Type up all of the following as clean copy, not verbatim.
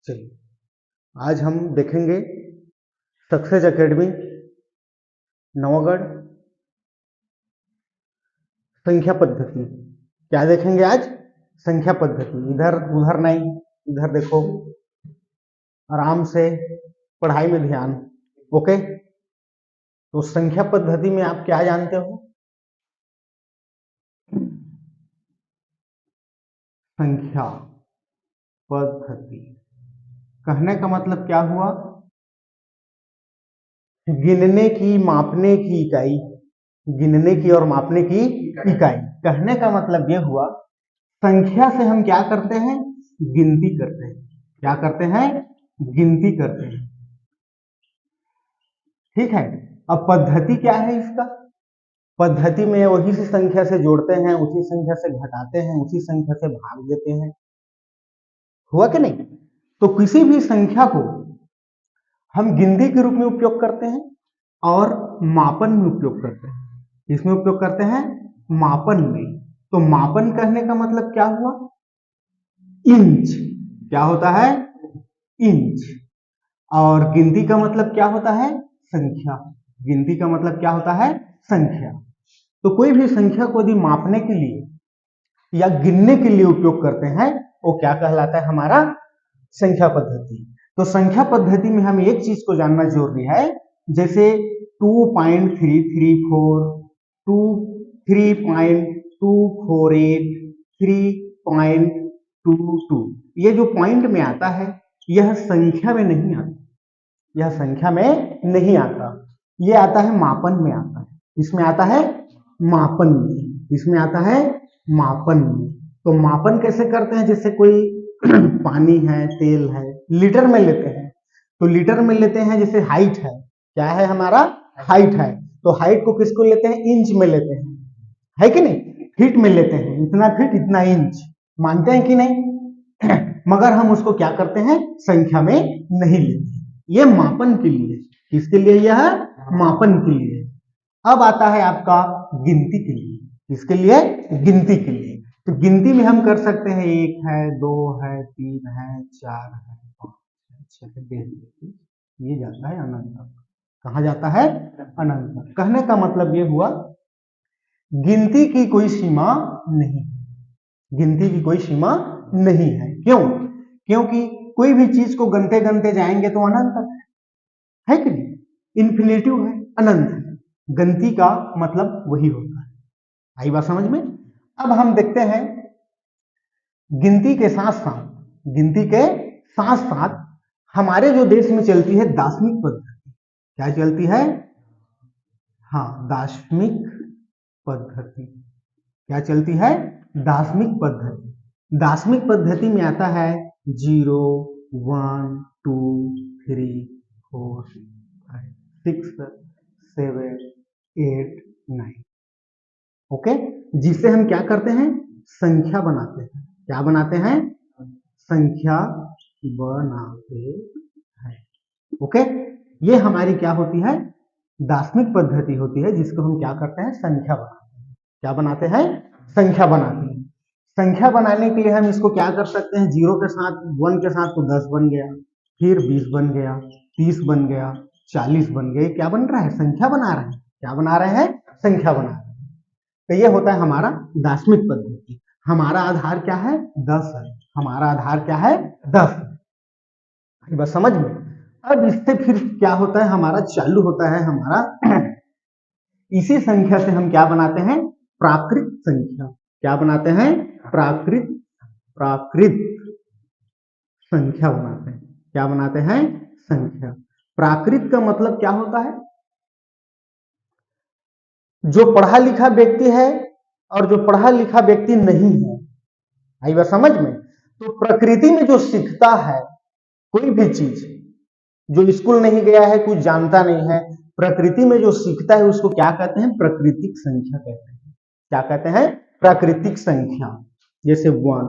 चलिए आज हम देखेंगे सक्सेस एकेडमी नवागढ़ संख्या पद्धति। क्या देखेंगे आज? संख्या पद्धति। इधर उधर नहीं, इधर देखो, आराम से पढ़ाई में ध्यान। ओके, तो संख्या पद्धति में आप क्या जानते हो? संख्या पद्धति कहने का मतलब क्या हुआ? गिनने की, मापने की इकाई। गिनने की और मापने की इकाई। कहने का मतलब यह हुआ संख्या से हम क्या करते हैं? गिनती करते हैं। क्या करते हैं? गिनती करते हैं। ठीक है। अब पद्धति क्या है इसका? पद्धति में वही सी संख्या से जोड़ते हैं, उसी संख्या से घटाते हैं, उसी संख्या से भाग देते हैं। हुआ कि नहीं? तो किसी भी संख्या को हम गिनती के रूप में उपयोग करते हैं और मापन में उपयोग करते हैं। इसमें उपयोग करते हैं मापन में। तो मापन कहने का मतलब क्या हुआ? इंच। क्या होता है? इंच। और गिनती का मतलब क्या होता है? संख्या। गिनती का मतलब क्या होता है? संख्या। तो कोई भी संख्या को यदि मापने के लिए या गिनने के लिए उपयोग करते हैं वो क्या कहलाता है? हमारा संख्या पद्धति। तो संख्या पद्धति में हमें एक चीज को जानना जरूरी है, जैसे 2.334, 3.248, 3.22, ये जो पॉइंट में आता है यह संख्या में नहीं आता। यह संख्या में नहीं आता, यह आता है मापन में आता है। इसमें आता है मापन में। इसमें आता है मापन में। तो मापन कैसे करते हैं? जैसे कोई पानी है, तेल है, लीटर में लेते हैं। तो लीटर में लेते हैं। जैसे हाइट है, क्या है हमारा? हाइट है। तो हाइट को किसको लेते हैं? इंच में लेते हैं, है कि नहीं? फीट में लेते हैं, इतना फीट इतना इंच। मानते हैं कि नहीं? मगर हम उसको क्या करते हैं? संख्या में नहीं लेते। ये मापन के लिए। किसके लिए? यह मापन के लिए। अब आता है आपका गिनती के लिए। किसके लिए? गिनती के लिए। तो गिनती में हम कर सकते हैं 1 है, 2 है, 3 है, 4 है, 5 है, 6 है, 1.5। ये जाता है अनंत तक। कहा जाता है? अनंत तक। कहने का मतलब ये हुआ गिनती की कोई सीमा नहीं है। गिनती की कोई सीमा नहीं है। क्यों? क्योंकि कोई भी चीज को गनते गनते जाएंगे तो अनंत तक है कि नहीं? इन्फिनेटिव है, अनंत है। गिनती का मतलब वही होता है। आई बात समझ में? अब हम देखते हैं गिनती के साथ साथ हमारे जो देश में चलती है दार्शनिक पद्धति। क्या चलती है? हाँ, दार्शनिक पद्धति। क्या चलती है? दार्शनिक पद्धति। दार्शनिक पद्धति में आता है 0, 1, 2, 3, 4, 5, 6, 7, 8, 9। ओके, जिससे हम क्या करते हैं? संख्या बनाते हैं। क्या बनाते हैं? संख्या बनाते हैं। ओके, ये हमारी क्या होती है? दार्शनिक पद्धति होती है, जिसको हम क्या करते हैं? संख्या बनाते हैं। क्या बनाते हैं? संख्या बनाते हैं। संख्या बनाने के लिए हम इसको क्या कर सकते हैं? 0 के साथ, 1 के साथ तो 10 बन गया, फिर 20 बन गया, 30 बन गया, 40 बन गए। क्या बन रहा है? संख्या बना रहे हैं। क्या बना रहे हैं? संख्या बना रहे हैं। तो ये होता है हमारा दार्शनिक पद्धति। हमारा आधार क्या है? 10 है। हमारा आधार क्या है? 10। बस समझ में? अब इससे फिर क्या होता है? हमारा चालू होता है हमारा इसी संख्या से हम क्या बनाते हैं? प्राकृत संख्या। क्या बनाते हैं? प्राकृत संख्या बनाते हैं। क्या बनाते हैं? संख्या। प्राकृत का मतलब क्या होता है? जो पढ़ा लिखा व्यक्ति है और जो पढ़ा लिखा व्यक्ति नहीं है। आई बात समझ में? तो प्रकृति में जो सीखता है कोई भी चीज, जो स्कूल नहीं गया है, कुछ जानता नहीं है, प्रकृति में जो सीखता है उसको क्या कहते हैं? प्राकृतिक संख्या कहते हैं। क्या कहते हैं? प्राकृतिक संख्या। जैसे 1,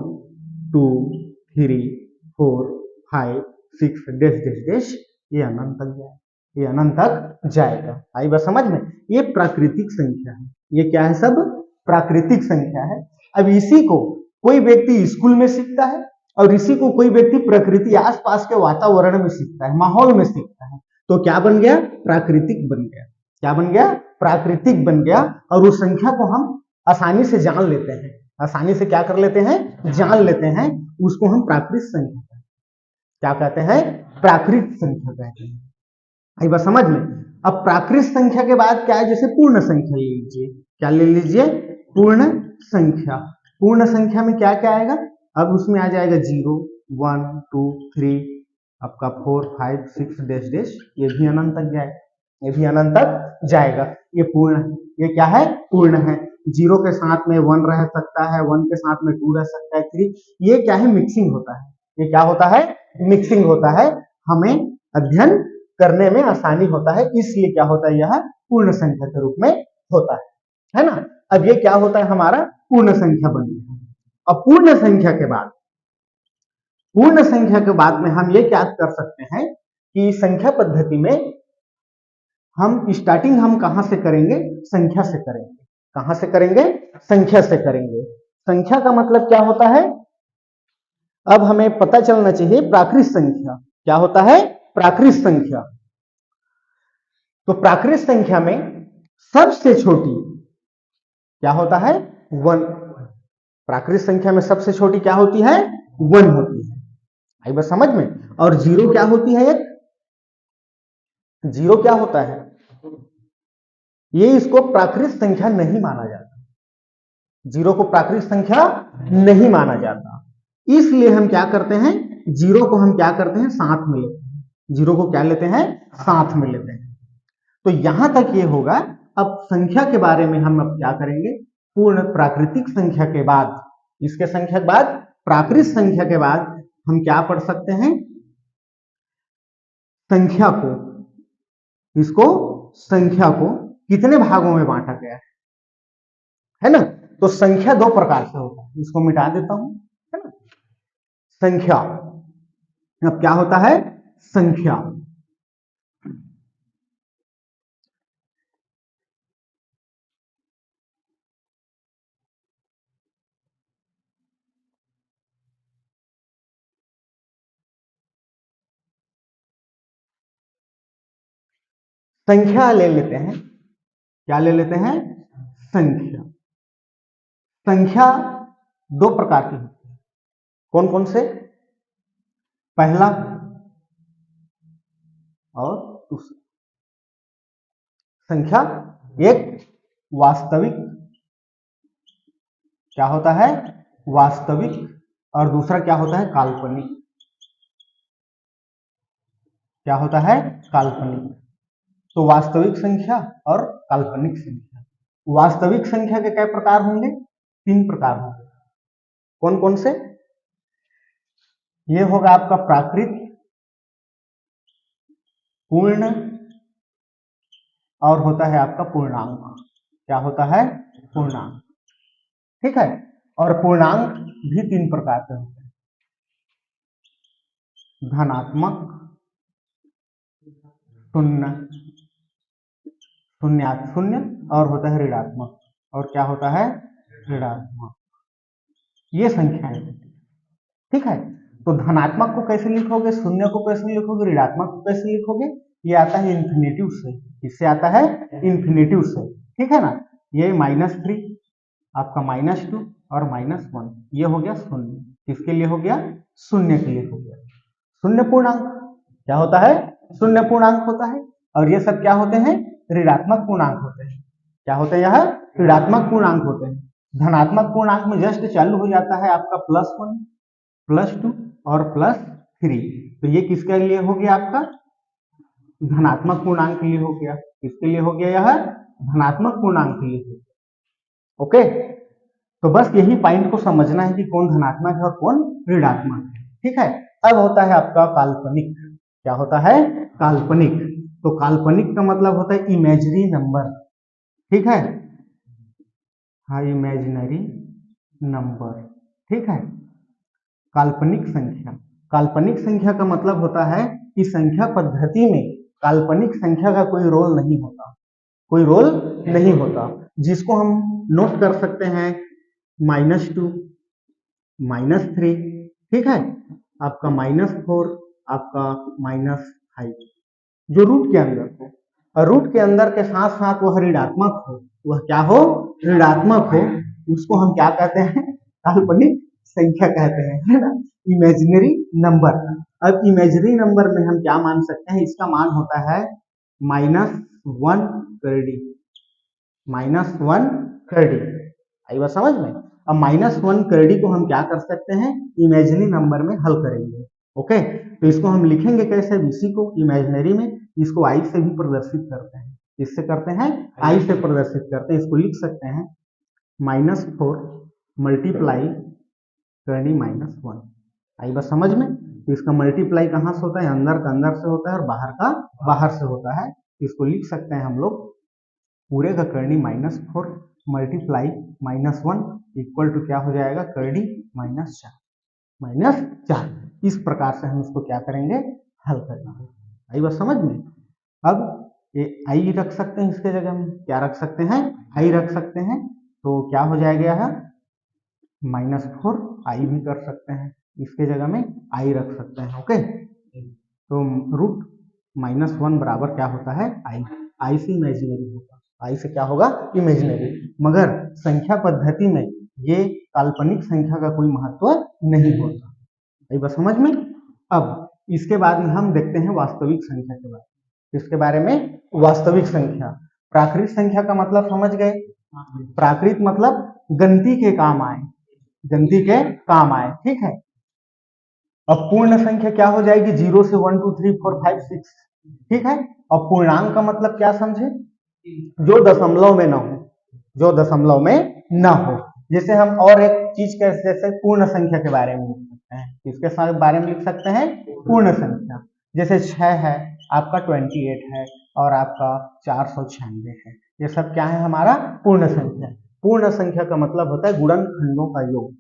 2, 3, 4, 5, 6 डैश डैश डैश, ये अनंत तक जाएगा। ये अनंत तक जाएगा। आई बात समझ में? ये प्राकृतिक संख्या है। ये क्या है? सब प्राकृतिक संख्या है। अब इसी को कोई व्यक्ति स्कूल में सीखता है और इसी को कोई व्यक्ति प्रकृति आसपास के वातावरण में सीखता है, माहौल में सीखता है, तो क्या बन गया? प्राकृतिक बन गया। क्या बन गया? प्राकृतिक बन गया। और उस संख्या को हम आसानी से जान लेते हैं, आसानी से क्या कर लेते हैं? जान लेते हैं। उसको हम प्राकृत संख्या कहते हैं। क्या कहते हैं? प्राकृत संख्या कहते हैं। आई बात समझ में? अब प्राकृत संख्या के बाद क्या है? जैसे पूर्ण संख्या ले लीजिए। क्या ले लीजिए? पूर्ण संख्या। पूर्ण संख्या में क्या क्या आएगा? अब उसमें आ जाएगा 0, 1, 2, 3, आपका 4, 5, 6 डैश डैश, ये भी अनंत तक जाएगा, ये भी अनंत तक जाएगा। ये पूर्ण है। ये क्या है? पूर्ण है। 0 के साथ में 1 रह सकता है, 1 के साथ में 2 रह सकता है, 3। ये क्या है? मिक्सिंग होता है। ये क्या होता है? मिक्सिंग होता है। हमें अध्ययन करने में आसानी होता है, इसलिए क्या होता है? यह पूर्ण संख्या के रूप में होता है ना? अब ये क्या होता है? हमारा पूर्ण संख्या बन गया। अब पूर्ण संख्या के बाद, पूर्ण संख्या के बाद में हम ये क्या कर सकते हैं कि संख्या पद्धति में हम स्टार्टिंग हम कहां से करेंगे? संख्या से करेंगे। कहां से करेंगे? संख्या से करेंगे। संख्या का मतलब क्या होता है? अब हमें पता चलना चाहिए प्राकृत संख्या क्या होता है? प्राकृत संख्या। तो प्राकृत संख्या में सबसे छोटी क्या होता है? 1। प्राकृत संख्या में सबसे छोटी क्या होती है? 1 होती है। आई बात समझ में? और 0 क्या होती है? एक 0 क्या होता है? ये इसको प्राकृत संख्या नहीं माना जाता। 0 को प्राकृत संख्या नहीं माना जाता। इसलिए हम क्या करते हैं? 0 को हम क्या करते हैं? साथ में लेते हैं। 0 को क्या लेते हैं? साथ में लेते हैं। तो यहां तक ये होगा। अब संख्या के बारे में हम अब क्या करेंगे? पूर्ण प्राकृतिक संख्या के बाद, इसके संख्या के बाद, प्राकृत संख्या के बाद हम क्या पढ़ सकते हैं? संख्या को, इसको संख्या को कितने भागों में बांटा गया है ना? तो संख्या 2 प्रकार से होता है। इसको मिटा देता हूं, है ना? संख्या, अब क्या होता है? संख्या। संख्या ले लेते हैं। क्या ले लेते हैं? संख्या। संख्या 2 प्रकार की होती है। कौन कौन से? पहला और दूसरा। संख्या एक वास्तविक, क्या होता है? वास्तविक। और दूसरा क्या होता है? काल्पनिक। क्या होता है? काल्पनिक। तो वास्तविक संख्या और काल्पनिक संख्या। वास्तविक संख्या के कई प्रकार होंगे? 3 प्रकार होंगे। कौन कौन से? ये होगा आपका प्राकृत, पूर्ण, और होता है आपका पूर्णांक। क्या होता है? पूर्णांक। ठीक है। और पूर्णांक भी 3 प्रकार के होते हैं। धनात्मक, शून्य, शून्य, और होता है ऋणात्मक। और क्या होता है? ऋणात्मक। ये संख्याएं होती है। ठीक है। तो धनात्मक को कैसे लिखोगे? शून्य को कैसे लिखोगे? ऋणात्मक को कैसे लिखोगे? ये आता है इन्फिनेटिव से। इससे आता है इन्फिनेटिव से। ठीक है ना? ये -3, आपका -2 और -1, ये हो गया शून्य। किसके लिए हो गया? शून्य के लिए हो गया। शून्य पूर्णांक क्या होता है? शून्य पूर्णांक होता है। और ये सब क्या होते हैं? ऋणात्मक पूर्णांक होते हैं। क्या होते हैं? यह ऋणात्मक पूर्णांक होते हैं। धनात्मक पूर्णांक में जस्ट चालू हो जाता है आपका +1, +2 और +3। तो ये किसके लिए हो गया? आपका धनात्मक पूर्णांक के लिए हो गया। किसके लिए हो गया? यह धनात्मक पूर्णांक के लिए हो गया। ओके। तो बस यही पॉइंट को समझना है कि कौन धनात्मक है और कौन ऋणात्मक है। ठीक है। अब होता है आपका काल्पनिक। क्या होता है? काल्पनिक। तो काल्पनिक का मतलब होता है इमेजिनरी नंबर। ठीक है। हाँ, इमेजिनरी नंबर। ठीक है। काल्पनिक संख्या। काल्पनिक संख्या का मतलब होता है कि संख्या पद्धति में काल्पनिक संख्या का कोई रोल नहीं होता। कोई रोल नहीं होता। जिसको हम नोट कर सकते हैं -2, -3। ठीक है, आपका -4, आपका -5 जो रूट के अंदर हो, और रूट के अंदर के साथ साथ वह ऋणात्मक हो, वह क्या हो, ऋणात्मक हो, उसको हम क्या कहते हैं, काल्पनिक संख्या कहते हैं, है ना, इमेजिनरी नंबर। अब इमेजिनरी नंबर में हम क्या मान सकते हैं, इसका मान होता है -1 करडी, -1 करडी, आई बात समझ में। अब -1 करडी को हम क्या कर सकते हैं, इमेजिनरी नंबर में हल करेंगे। ओके, तो इसको हम लिखेंगे कैसे, इसी को इमेजिनरी में इसको आई से भी प्रदर्शित करते हैं, इससे करते हैं, आई से प्रदर्शित करते हैं, इसको लिख सकते हैं -4 मल्टीप्लाई करनी -1, आई बात समझ में। तो इसका मल्टीप्लाई कहाँ से होता है, अंदर का अंदर से होता है और बाहर का बाहर से होता है, इसको लिख सकते हैं हम लोग पूरे का करनी -4 मल्टीप्लाई -1 इक्वल टू क्या हो जाएगा, करनी -4, इस प्रकार से हम इसको क्या करेंगे, हल करेंगे, आई बात समझ में। अब ये आई रख सकते हैं, इसके जगह में क्या रख सकते हैं, आई रख सकते हैं, तो क्या हो जाएगा है -4, आई भी कर सकते हैं, इसके जगह में आई रख सकते हैं। ओके, तो रूट -1 बराबर क्या होता है, आई से इमेजिनरी होगा, आई से क्या होगा, इमेजिनरी। मगर संख्या पद्धति में ये काल्पनिक संख्या का कोई महत्व नहीं होता, ये बस समझ में। अब इसके बाद में हम देखते हैं वास्तविक संख्या के बारे में, इसके बारे में वास्तविक संख्या। प्राकृत संख्या का मतलब समझ गए, प्राकृत मतलब गिनती के काम आए, गिनती के काम आए, ठीक है। अब पूर्ण संख्या क्या हो जाएगी, 0 से 1 2 3 4 5 6, ठीक है। अब पूर्णांक का मतलब क्या समझे, जो दशमलव में न हो, जो दशमलव में न हो। जैसे हम और एक चीज के जैसे पूर्ण संख्या के बारे में लिख सकते हैं, इसके साथ बारे में लिख सकते हैं पूर्ण संख्या। जैसे 6 है, आपका 28 है और आपका 496 है, ये सब क्या है, हमारा पूर्ण संख्या। पूर्ण संख्या का मतलब होता है गुणनखंडों का योग,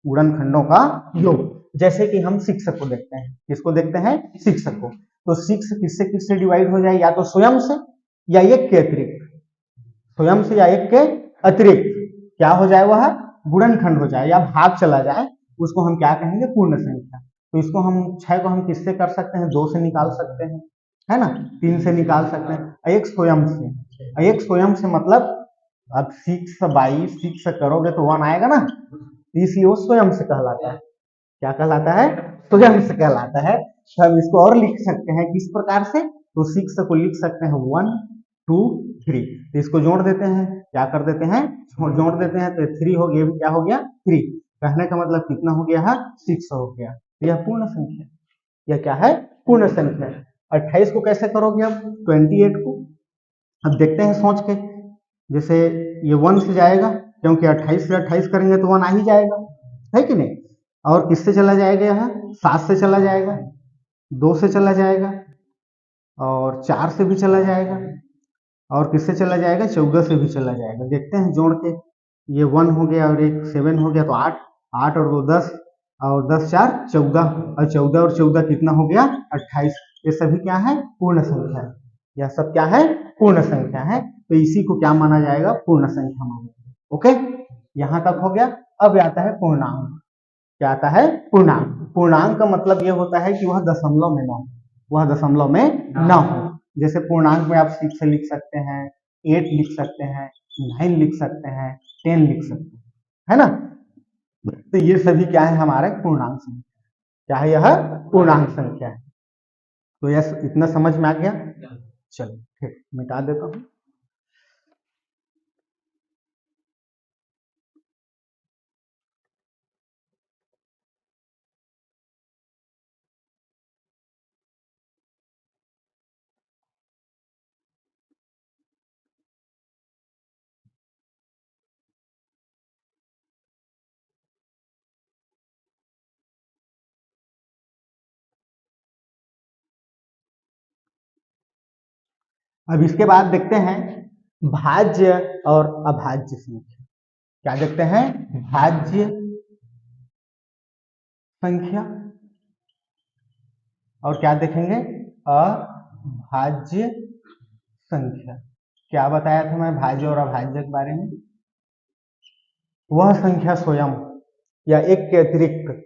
गुणनखंडों का योग। जैसे कि हम शिक्षक को देखते हैं, किसको देखते हैं, शिक्षक को। तो 6 किससे किससे डिवाइड हो जाए, या तो स्वयं से या एक के अतिरिक्त, स्वयं से या एक के अतिरिक्त क्या हो जाए, वह गुणनखंड हो जाए या भाग चला जाए, उसको हम क्या कहेंगे, पूर्ण संख्या। तो इसको हम 6 को हम किससे कर सकते हैं, 2 से निकाल सकते हैं, है ना, 3 से निकाल सकते हैं, एक स्वयं से, एक स्वयं से मतलब अब 6 बाई 6 करोगे तो 1 आएगा ना, इसी वो स्वयं से कहलाता है, क्या कहलाता है, स्वयं से कहलाता है। तो हम इसको और लिख सकते हैं किस प्रकार से, तो 6 को लिख सकते हैं 1 2 3, तो इसको जोड़ देते हैं, क्या कर देते हैं, जोड़ देते हैं, तो 3 हो गया, क्या हो गया 3, कहने का मतलब कितना हो गया है, 6 हो गया। यह पूर्ण संख्या, यह क्या है, पूर्ण संख्या। 28 को कैसे करोगे, अब 28 को अब देखते हैं सोच के, जैसे ये 1 से जाएगा, क्योंकि 28 से 28 करेंगे तो 1 आ ही जाएगा, है कि नहीं। और किससे चला जाएगा, यहाँ 7 से चला जाएगा, 2 से चला जाएगा, और 4 से भी चला जाएगा, और किससे चला जाएगा, 14 से भी चला जाएगा। देखते हैं जोड़ के, ये 1 हो गया और एक 7 हो गया, तो 8, 8 और 2 10, और 10 4 14, और 14 और 14 कितना हो गया, 28। ये सभी क्या है, पूर्ण संख्या है, यह सब क्या है, पूर्ण संख्या है। तो इसी को क्या माना जाएगा, पूर्ण संख्या माना जाएगा। ओके, यहां तक हो गया। अब आता है पूर्णांक, क्या आता है, पूर्णांक। पूर्णांक का मतलब ये होता है कि वह दशमलव में न हो, वह दशमलव में न हो। जैसे पूर्णांक में आप 6 लिख सकते हैं, 8 लिख सकते हैं, 9 लिख सकते हैं, 10 लिख सकते हैं, है ना। तो ये सभी क्या है, हमारे पूर्णांक संख्या, क्या है, यह पूर्णांक संख्या है। तो यह इतना समझ में आ गया, चलो ठीक, मिटा देता हूँ। अब इसके बाद देखते हैं भाज्य और अभाज्य संख्या। क्या देखते हैं, भाज्य संख्या, और क्या देखेंगे, अभाज्य संख्या। क्या बताया था मैं भाज्य और अभाज्य के बारे में, वह संख्या स्वयं या एक के अतिरिक्त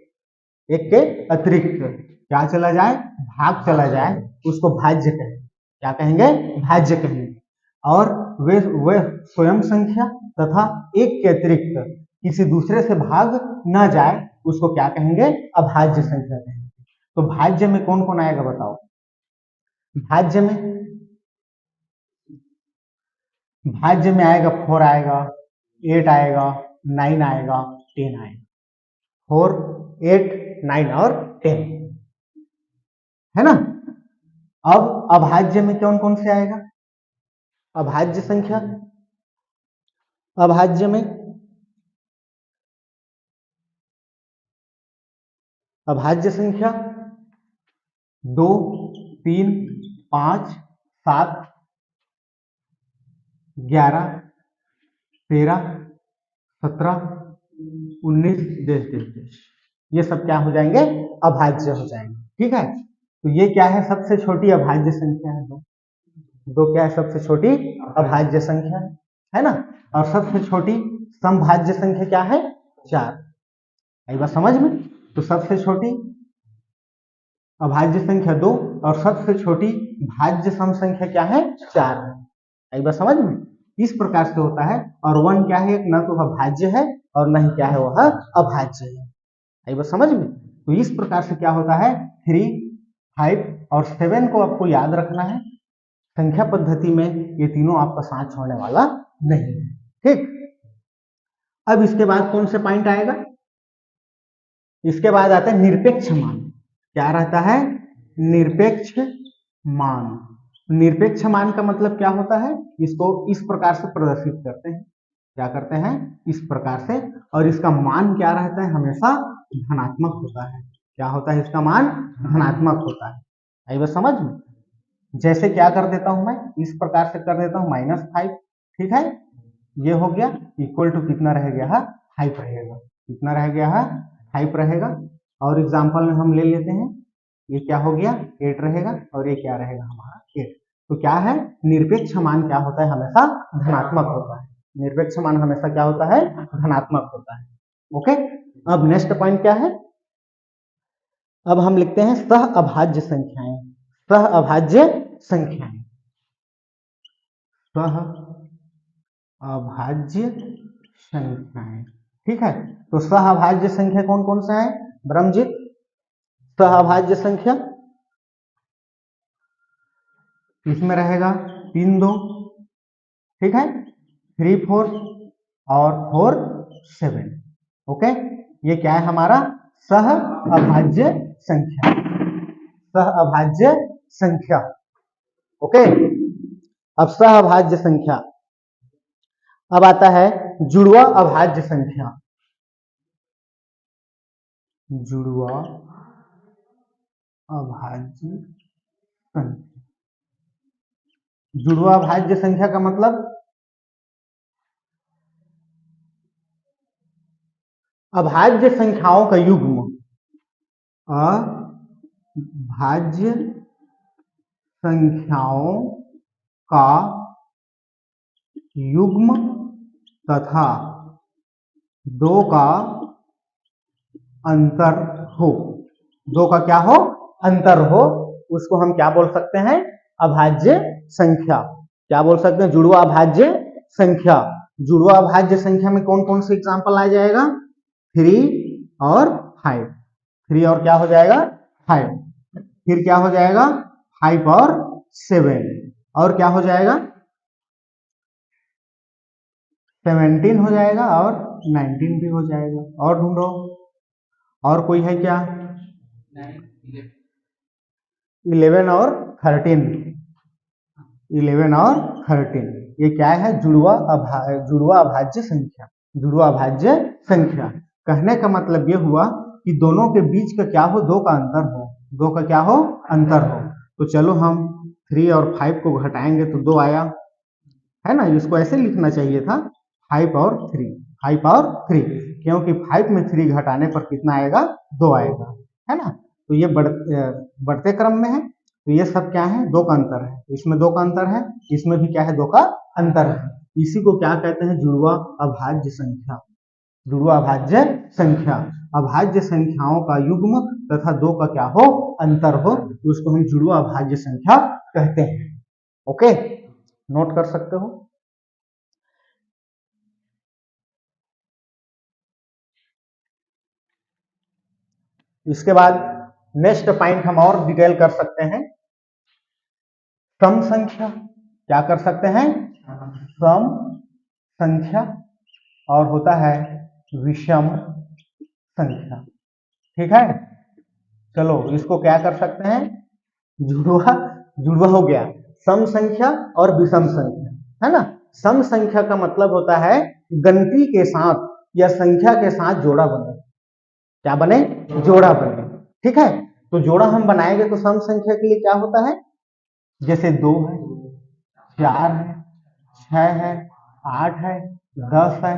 एक के अतिरिक्त क्या चला जाए, भाग चला जाए, उसको भाज्य कहेंगे। क्या कहेंगे, भाज्य कहेंगे। और वे स्वयं संख्या तथा एक के अतिरिक्त किसी दूसरे से भाग न जाए, उसको क्या कहेंगे, अभाज्य संख्या कहेंगे। तो भाज्य में कौन कौन आएगा बताओ। भाज्य में आएगा 4 आएगा, 8 आएगा, 9 आएगा, 10 आएगा। 4, 8, 9 और 10 है ना। अब अभाज्य में कौन कौन से आएगा, अभाज्य संख्या। अभाज्य में 2, 3, 5, 7, 11, 13, 17, 19, 20, ये सब क्या हो जाएंगे, अभाज्य हो जाएंगे। ठीक है, तो ये क्या है, सबसे छोटी अभाज्य संख्या है। दो क्या है, सबसे छोटी अभाज्य संख्या है ना। और सबसे छोटी समभाज्य संख्या क्या है, 4। आई बात समझ में। तो सबसे छोटी अभाज्य संख्या 2 और सबसे छोटी भाज्य सम संख्या क्या है, 4 है। आई बात समझ में। इस प्रकार से होता है। और 1 क्या है, न तो वह भाज्य है और न ही क्या है, वह अभाज्य है। आई बात समझ में। तो इस प्रकार से क्या होता है, 3, 5 और 7 को आपको याद रखना है। संख्या पद्धति में ये तीनों आपका साथ छोड़ने वाला नहीं है। ठीक, अब इसके बाद कौन से पॉइंट आएगा, इसके बाद आता है निरपेक्ष मान। क्या रहता है, निरपेक्ष मान। निरपेक्ष मान का मतलब क्या होता है, इसको इस प्रकार से प्रदर्शित करते हैं। क्या करते हैं, इस प्रकार से। और इसका मान क्या रहता है, हमेशा धनात्मक होता है। क्या होता है, इसका मान धनात्मक होता है। आई बात समझ में। जैसे क्या कर देता हूं मैं, इस प्रकार से कर देता हूं -5। ठीक है, ये हो गया इक्वल टू कितना रह गया है, 5 रहेगा। कितना रह गया है, 5 रहेगा। और एग्जांपल में हम ले लेते हैं, ये क्या हो गया, 8 रहेगा। और ये क्या रहेगा हमारा, 8। तो क्या है, निरपेक्ष मान क्या होता है, हमेशा धनात्मक होता है। निरपेक्ष मान हमेशा क्या होता है, धनात्मक होता है। ओके, अब नेक्स्ट पॉइंट क्या है, अब हम लिखते हैं सह अभाज्य संख्याएं। सह अभाज्य संख्याएं, सह अभाज्य संख्याएं। ठीक है, तो सह अभाज्य संख्या कौन कौन सा है, ब्रह्मजीत। सह अभाज्य संख्या इसमें रहेगा 3, 2, ठीक है, 3, 4 और 4, 7। ओके, ये क्या है हमारा, सह अभाज्य संख्या। सह अभाज्य संख्या। ओके, अब सह अभाज्य संख्या। अब आता है जुड़वा अभाज्य संख्या। जुड़वा अभाज्य संख्या। जुड़वा अभाज्य संख्या का मतलब अभाज्य संख्याओं का युग्म। अभाज्य संख्याओं का युग्म तथा 2 का अंतर हो। 2 का क्या हो, अंतर हो, उसको हम क्या बोल सकते हैं, अभाज्य संख्या। क्या बोल सकते हैं, जुड़वा अभाज्य संख्या। जुड़वा अभाज्य संख्या में कौन कौन से एग्जांपल आ जाएगा, 3 और 5। 3 और क्या हो जाएगा, 5। फिर क्या हो जाएगा, 5 और 7। और क्या हो जाएगा, 17 हो जाएगा और 19 भी हो जाएगा। और ढूंढो, और कोई है क्या, 11 और 13। 11 और 13 ये क्या है, जुड़वा अभाज्य संख्या। जुड़वा अभाज्य संख्या कहने का मतलब ये हुआ कि दोनों के बीच का क्या हो, 2 का अंतर हो। 2 का क्या हो, अंतर हो। तो चलो हम 3 और 5 को घटाएंगे तो 2 आया, है ना। इसको ऐसे लिखना चाहिए था, 5 और 3। 5 और 3, क्योंकि 5 में 3 घटाने पर कितना आएगा, 2 आएगा, है ना। तो ये बढ़ते क्रम में है। तो ये सब क्या है, 2 का अंतर है। इसमें 2 का अंतर है, इसमें भी क्या है, 2 का अंतर है। इसी को क्या कहते हैं, जुड़वा अभाज्य संख्या। जुड़वा अभाज्य संख्या, अभाज्य संख्याओं का युग्म तथा दो का क्या हो, अंतर हो, उसको हम जुड़वा अभाज्य संख्या कहते हैं। ओके, नोट कर सकते हो। इसके बाद नेक्स्ट पॉइंट हम और डिटेल कर सकते हैं, सम संख्या। क्या कर सकते हैं, सम संख्या, और होता है विषम संख्या। ठीक है, चलो इसको क्या कर सकते हैं, जुड़वा, जुड़वा हो गया, सम संख्या और विषम संख्या, है ना। सम संख्या का मतलब होता है गिनती के साथ या संख्या के साथ जोड़ा बने। क्या बने, जोड़ा बने। ठीक है, तो जोड़ा हम बनाएंगे तो सम संख्या के लिए क्या होता है, जैसे 2 है, 4 है, 6 है, 8 है, 10 है,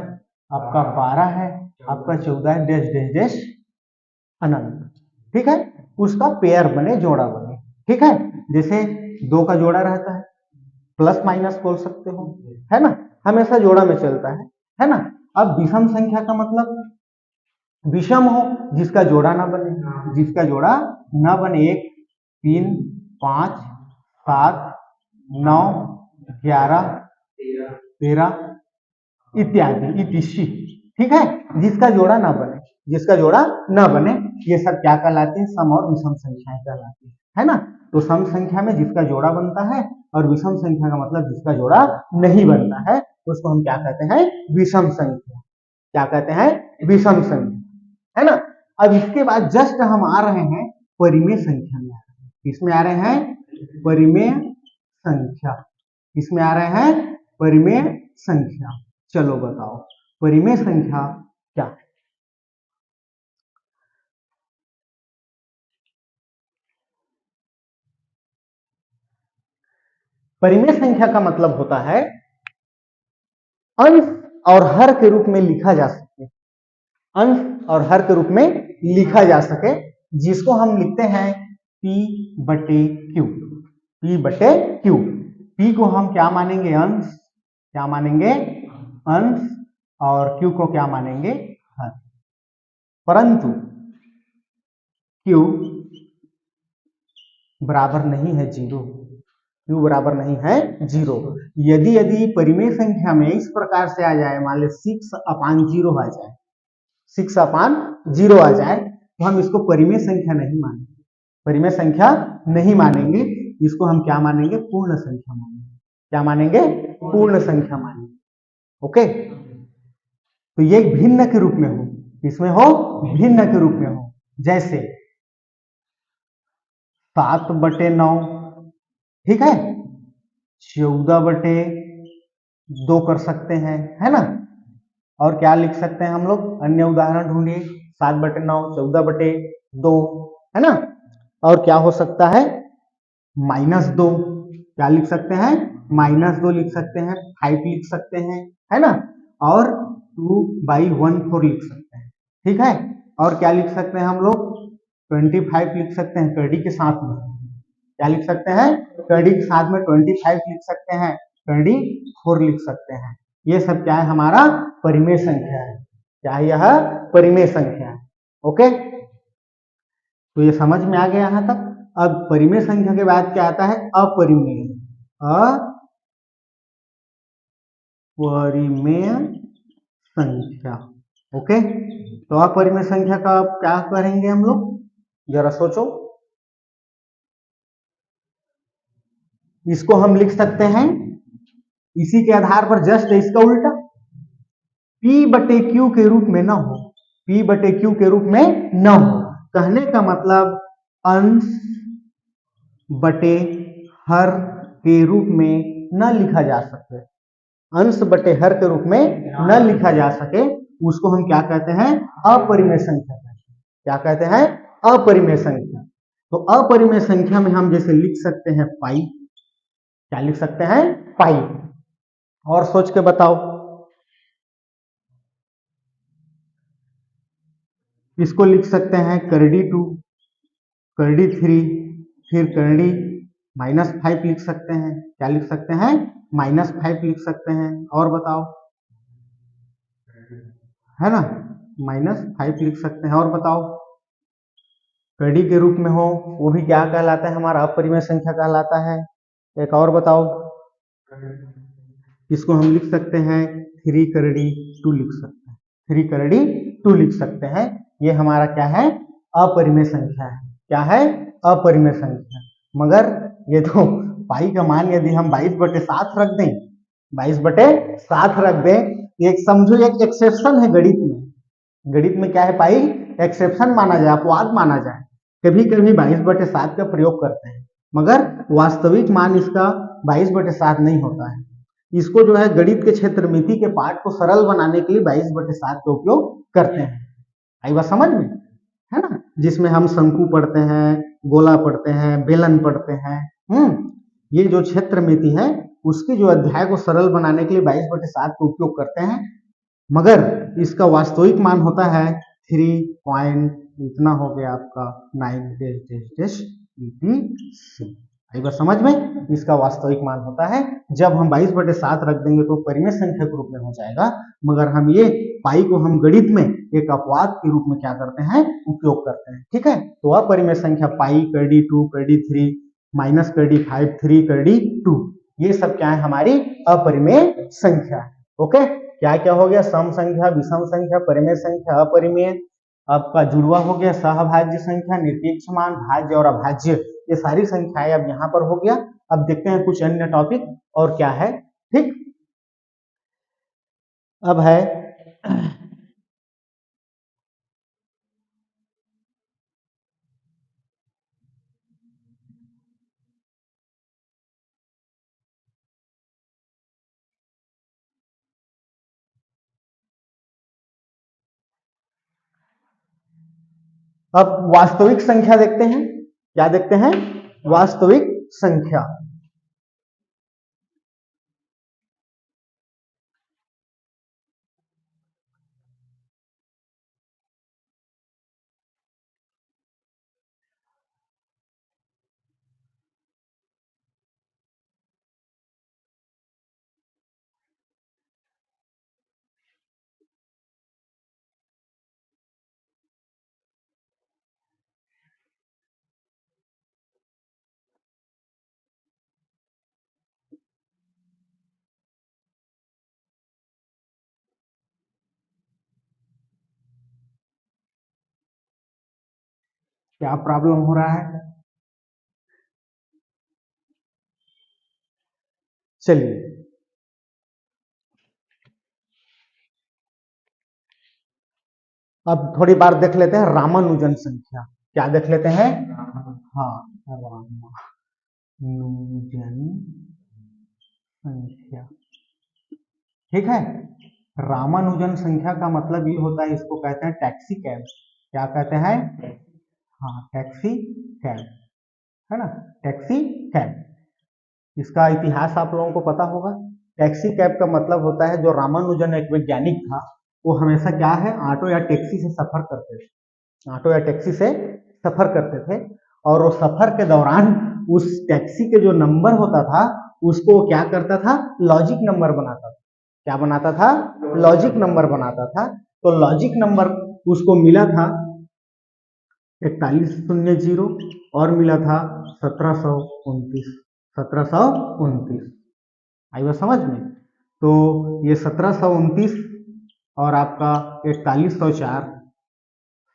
आपका 12 है, आपका 14 है, डैश डैश डैश अनंत। ठीक है, उसका पेयर बने, जोड़ा बने। ठीक है, जैसे 2 का जोड़ा रहता है, प्लस माइनस बोल सकते हो, है ना, हमेशा जोड़ा में चलता है ना। अब विषम संख्या का मतलब विषम हो, जिसका जोड़ा ना बने, जिसका जोड़ा ना बने, 1, 3, 5, 7, 9, 11, 13 इत्यादि इतिशी। ठीक है, जिसका जोड़ा ना बने, जिसका जोड़ा ना बने, ये सब क्या कहलाते हैं, सम और विषम संख्याएं कहलाती है ना। तो सम संख्या में जिसका जोड़ा बनता है, और विषम संख्या का मतलब जिसका जोड़ा नहीं बनता है, उसको हम क्या कहते हैं, विषम संख्या। क्या कहते हैं, विषम संख्या, है ना। अब इसके बाद जस्ट हम आ रहे हैं परिमेय संख्या में, इसमें आ रहे हैं परिमेय संख्या, इसमें आ रहे हैं परिमेय संख्या। चलो बताओ परिमेय संख्या क्या है। परिमेय संख्या का मतलब होता है अंश और हर के रूप में लिखा जा सके, अंश और हर के रूप में लिखा जा सके, जिसको हम लिखते हैं P बटे Q, P बटे Q। P को हम क्या मानेंगे, अंश, क्या मानेंगे, अंश, और Q को क्या मानेंगे, हर। परंतु Q बराबर नहीं है 0, Q बराबर नहीं है 0। यदि परिमेय संख्या में इस प्रकार से आ जाए, मान लो 6/0 आ जाए, 6/0 आ जाए, तो हम इसको परिमेय संख्या नहीं मानेंगे, परिमेय संख्या नहीं मानेंगे, इसको हम क्या मानेंगे, पूर्ण संख्या मानेंगे। क्या मानेंगे, पूर्ण संख्या मानेंगे। ओके, तो ये भिन्न के रूप में हो, इसमें हो भिन्न के रूप में हो, जैसे 7/9, ठीक है, 14/2 कर सकते हैं, है ना। और क्या लिख सकते हैं हम लोग, अन्य उदाहरण ढूंढिए, 7/9, 14/2, है ना। और क्या हो सकता है, -2, क्या लिख सकते हैं, -2 लिख सकते हैं, 5 लिख सकते हैं, है ना। और 2/14 लिख सकते हैं। ठीक है, और क्या लिख सकते हैं हम लोग, 25 लिख सकते हैं, कड़ी के साथ में। क्या लिख सकते हैं, कड़ी के साथ में 25 लिख सकते हैं, 24 लिख सकते हैं। ये सब क्या है, हमारा परिमेय संख्या है। क्या है, यह परिमेय संख्या है। ओके, तो ये समझ में आ गया यहां तक। अब परिमेय संख्या के बाद क्या आता है, अपरिमेय, अपरिमेय संख्या। ओके, तो अपरिमेय संख्या का क्या करेंगे हम लोग, जरा सोचो। इसको हम लिख सकते हैं, इसी के आधार पर जस्ट इसका उल्टा, P/Q के रूप में ना हो, P/Q के रूप में न हो। कहने का मतलब अंश बटे हर के रूप में न लिखा जा सके, अंश बटे हर के रूप में न लिखा जा सके, उसको हम क्या कहते हैं, अपरिमेय संख्या कहते हैं। क्या कहते हैं, अपरिमेय संख्या। तो अपरिमेय संख्या में हम जैसे लिख सकते हैं पाई, क्या लिख सकते हैं, पाई। और सोच के बताओ, इसको लिख सकते हैं करड़ी 2, करड़ी 3, फिर करड़ी -5 लिख सकते हैं। क्या लिख सकते हैं, -5 लिख सकते हैं। और बताओ, है ना, -5 लिख सकते हैं। और बताओ, कड़ी के रूप में हो वो भी क्या कहलाता है, हमारा अपरिमेय संख्या कहलाता है। एक और बताओ, इसको हम लिख सकते हैं 3 करड़ी 2 लिख सकते हैं, 3 करड़ी 2 लिख सकते हैं। ये हमारा क्या है, अपरिमेय संख्या है। क्या है, अपरिमेय संख्या। मगर ये तो पाई का मान यदि हम 22/7 रख दें, 22/7 रख दें, एक समझो एक एक्सेप्शन है गणित में। गणित में क्या है, पाई एक्सेप्शन माना जाए, अपवाद माना जाए। कभी कभी 22/7 का प्रयोग करते हैं, मगर वास्तविक मान इसका 22/7 नहीं होता है। इसको जो है गणित के क्षेत्रमिति के पाठ को सरल बनाने के लिए 22/7 का उपयोग करते हैं। आई बात समझ में, है ना, जिसमें हम शंकु पढ़ते हैं, गोला पढ़ते हैं, बेलन पढ़ते हैं। ये जो क्षेत्रमिति है उसके जो अध्याय को सरल बनाने के लिए 22/7 का उपयोग करते हैं, मगर इसका वास्तविक मान होता है 3 पॉइंट इतना हो गया आपका 9 ETC। एक बार समझ में, इसका वास्तविक मान होता है। जब हम 22/7 रख देंगे तो परिमेय संख्या के रूप में हो जाएगा, मगर हम ये पाई को हम गणित में एक अपवाद के रूप में क्या करते हैं, उपयोग करते हैं। ठीक है, तो अपरिमेय संख्या पाई, करड़ी 2, करड़ी 3, माइनस करड़ी 5, 3 करड़ी 2, ये सब क्या है, हमारी अपरिमेय संख्या है। ओके, क्या क्या हो गया, सम संख्या, विषम संख्या, परिमेय संख्या, अपरिमेय, आपका जुड़वा हो गया, सहभाज्य संख्या, निरपेक्ष मान, भाज्य और अभाज्य, ये सारी संख्याएं अब यहाँ पर हो गया। अब देखते हैं कुछ अन्य टॉपिक और क्या है। ठीक, अब है अब वास्तविक संख्या देखते हैं। क्या देखते हैं, वास्तविक संख्या। क्या प्रॉब्लम हो रहा है, चलिए अब थोड़ी बार देख लेते हैं रामानुजन संख्या। क्या देख लेते हैं, हाँ, रामानुजन संख्या। ठीक है, रामानुजन संख्या का मतलब ये होता है, इसको कहते हैं टैक्सी कैब। क्या कहते हैं, हाँ, टैक्सी कैब, है ना, टैक्सी कैब। इसका इतिहास आप लोगों को पता होगा। टैक्सी कैब का मतलब होता है, जो रामानुजन एक वैज्ञानिक था, वो हमेशा क्या है, ऑटो या टैक्सी से सफर करते थे, ऑटो या टैक्सी से सफर करते थे। और वो सफर के दौरान उस टैक्सी के जो नंबर होता था उसको क्या करता था, लॉजिक नंबर बनाता था। क्या बनाता था, लॉजिक नंबर बनाता था। तो लॉजिक नंबर उसको मिला था 4100 और मिला था 1729, 1729। आई बात समझ में, तो ये 1729 और आपका 4104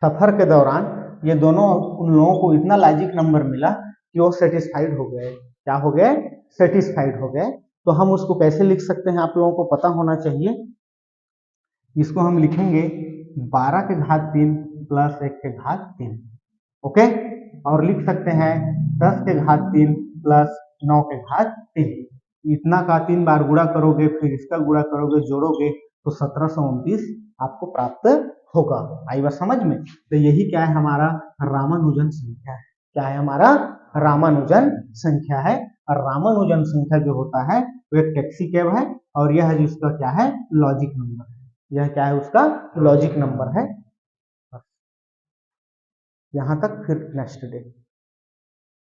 सफर के दौरान ये दोनों उन लोगों को इतना लॉजिक नंबर मिला कि वो सेटिस्फाइड हो गए। क्या हो गए, सेटिस्फाइड हो गए। तो हम उसको कैसे लिख सकते हैं, आप लोगों को पता होना चाहिए। इसको हम लिखेंगे 12 के घात 3 प्लस 1 के घात 3। ओके, और लिख सकते हैं 10 के घात 3 प्लस 9 के घात 3। इतना का 3 बार गुणा करोगे, फिर इसका गुणा करोगे, जोड़ोगे तो 1729 आपको प्राप्त होगा। आई बात समझ में, तो यही क्या है, हमारा रामानुजन संख्या है। क्या है, हमारा रामानुजन संख्या है। और रामानुजन संख्या जो होता है वो एक टैक्सी कैब है, और यह जिसका क्या है, लॉजिक नंबर है। यह क्या है, उसका लॉजिक नंबर है। यहाँ तक, फिर नेक्स्ट डे।